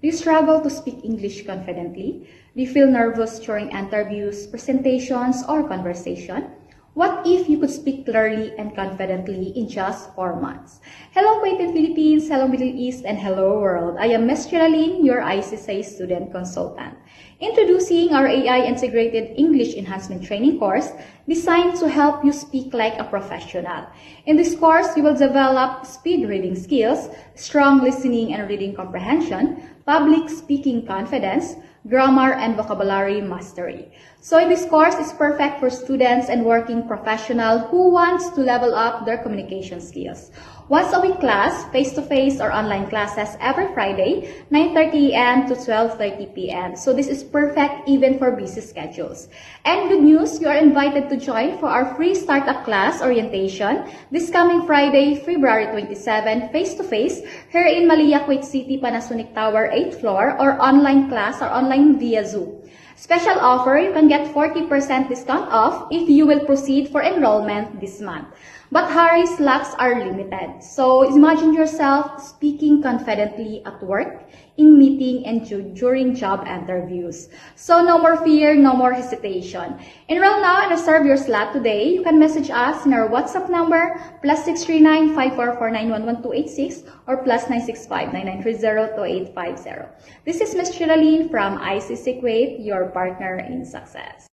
Do you struggle to speak English confidently? Do you feel nervous during interviews, presentations, or conversation? What if you could speak clearly and confidently in just 4 months? Hello, Kuwait and Philippines, hello Middle East, and hello world. I am Ms. Geraldine, your ICSA student consultant. Introducing our AI Integrated English Enhancement Training course designed to help you speak like a professional. In this course, you will develop speed reading skills, strong listening and reading comprehension, public speaking confidence, grammar and vocabulary mastery. So this course is perfect for students and working professionals who wants to level up their communication skills. Once a week class, face-to-face or online classes every Friday, 9:30 a.m. to 12:30 p.m. So this is perfect even for busy schedules. And good news, you are invited to join for our free startup class orientation this coming Friday, February 27, face-to-face here in Malia, Kuwait City, Panasonic Tower, 8th floor, or online class or online via Zoom. Special offer, you can get 40% discount off if you will proceed for enrollment this month. But hurry, slots are limited. So imagine yourself speaking confidently at work, in meeting, and during job interviews. So no more fear, no more hesitation. Enroll now and reserve your slot today. You can message us in our WhatsApp number +639 544911286 or +965 9930 2850. This is Ms. Geraldine from ICSA Kuwait, your partner in success.